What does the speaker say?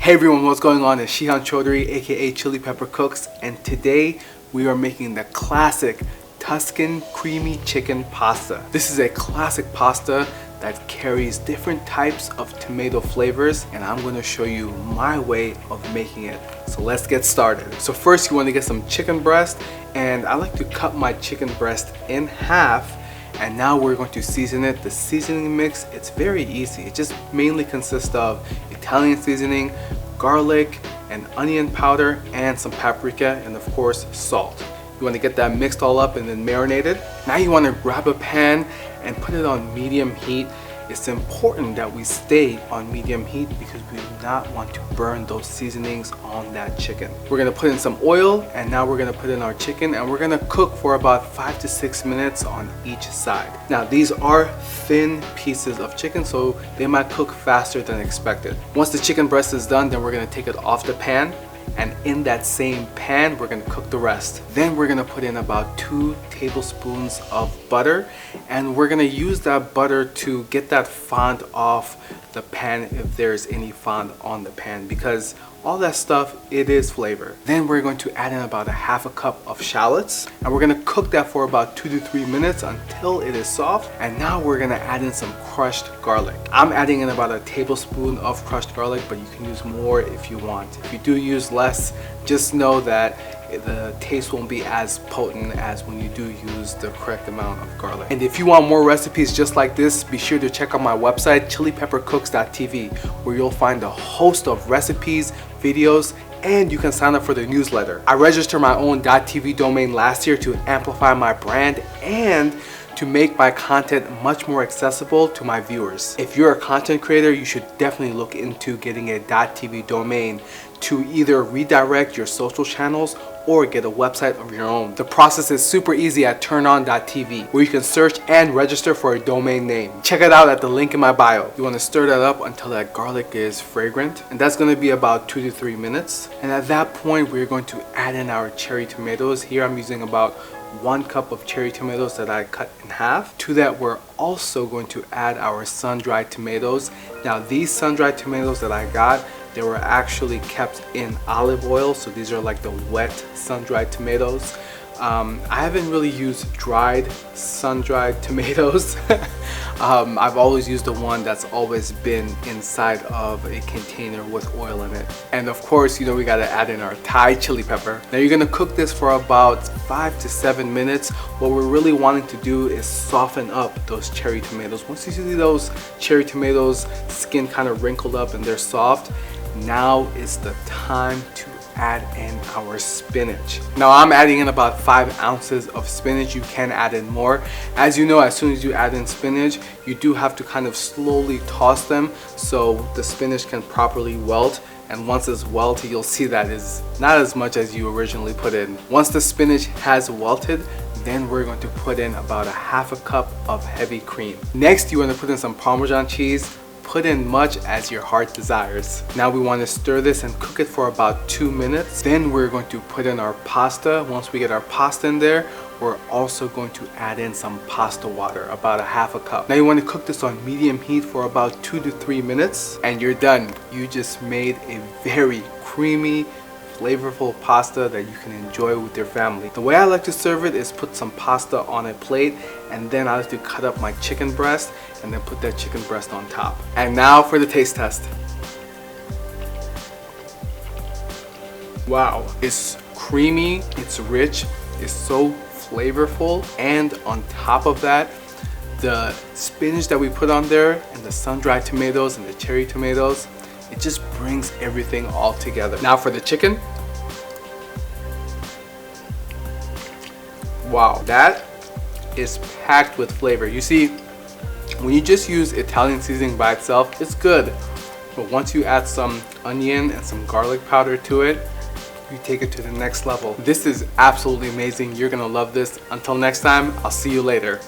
Hey everyone, what's going on? It's Shihan Chaudhary, aka Chili Pepper Cooks, and today we are making the classic Tuscan creamy chicken pasta. This is a classic pasta that carries different types of tomato flavors, and I'm going to show you my way of making it. So let's get started. So first you want to get some chicken breast, and I like to cut my chicken breast in half. And now we're going to season it. The seasoning mix, it's very easy. It just mainly consists of Italian seasoning, garlic, and onion powder, and some paprika, and of course salt. You want to get that mixed all up and then marinated. Now you want to grab a pan and put it on medium heat. It's important that we stay on medium heat because we do not want to burn those seasonings on that chicken. We're gonna put in some oil, and now we're gonna put in our chicken, and we're gonna cook for about 5 to 6 minutes on each side. Now these are thin pieces of chicken, so they might cook faster than expected. Once the chicken breast is done, then we're gonna take it off the pan, and in that same pan we're gonna cook the rest. Then we're gonna put in about 2 tablespoons of butter, and we're gonna use that butter to get that fond off the pan if there's any fond on the pan, because all that stuff, it is flavor. Then we're going to add in about a ½ cup of shallots, and we're gonna cook that for about 2 to 3 minutes until it is soft. And now we're gonna add in some crushed garlic. I'm adding in about a tablespoon of crushed garlic, but you can use more if you want. If you do use less, just know that the taste won't be as potent as when you do use the correct amount of garlic. And if you want more recipes just like this, be sure to check out my website, chilipeppercooks.tv, where you'll find a host of recipes, videos, and you can sign up for the newsletter. I registered my own .tv domain last year to amplify my brand and to make my content much more accessible to my viewers. If you're a content creator, you should definitely look into getting a .tv domain to either redirect your social channels or get a website of your own. The process is super easy at turnon.tv, where you can search and register for a domain name. Check it out at the link in my bio. You want to stir that up until that garlic is fragrant, and that's going to be about 2 to 3 minutes. And at that point, we're going to add in our cherry tomatoes. Here I'm using about 1 cup of cherry tomatoes that I cut in half. To that, we're also going to add our sun-dried tomatoes. Now these sun-dried tomatoes that I got, they were actually kept in olive oil, so these are like the wet sun-dried tomatoes. I haven't really used dried sun-dried tomatoes. I've always used the one that's always been inside of a container with oil in it. And of course, you know, we gotta add in our Thai chili pepper. Now you're gonna cook this for about 5 to 7 minutes. What we're really wanting to do is soften up those cherry tomatoes. Once you see those cherry tomatoes skin kind of wrinkled up and they're soft, now is the time to add in our spinach. Now I'm adding in about 5 ounces of spinach. You can add in more. As you know, as soon as you add in spinach, you do have to kind of slowly toss them so the spinach can properly wilt. And once it's welted, you'll see that is not as much as you originally put in. Once the spinach has welted, then we're going to put in about a ½ cup of heavy cream. Next, you want to put in some Parmesan cheese. Put in much as your heart desires. Now we want to stir this and cook it for about 2 minutes. Then we're going to put in our pasta. Once we get our pasta in there, we're also going to add in some pasta water, about a ½ cup. Now you want to cook this on medium heat for about 2 to 3 minutes, and you're done. You just made a very creamy, flavorful pasta that you can enjoy with your family. The way I like to serve it is put some pasta on a plate, and then I like to cut up my chicken breast and then put that chicken breast on top. And now for the taste test. Wow, it's creamy, it's rich, it's so flavorful, and on top of that, the spinach that we put on there and the sun-dried tomatoes and the cherry tomatoes, it just brings everything all together. Now for the chicken. Wow, that is packed with flavor. You see, when you just use Italian seasoning by itself, it's good. But once you add some onion and some garlic powder to it, you take it to the next level. This is absolutely amazing. You're gonna love this. Until next time, I'll see you later.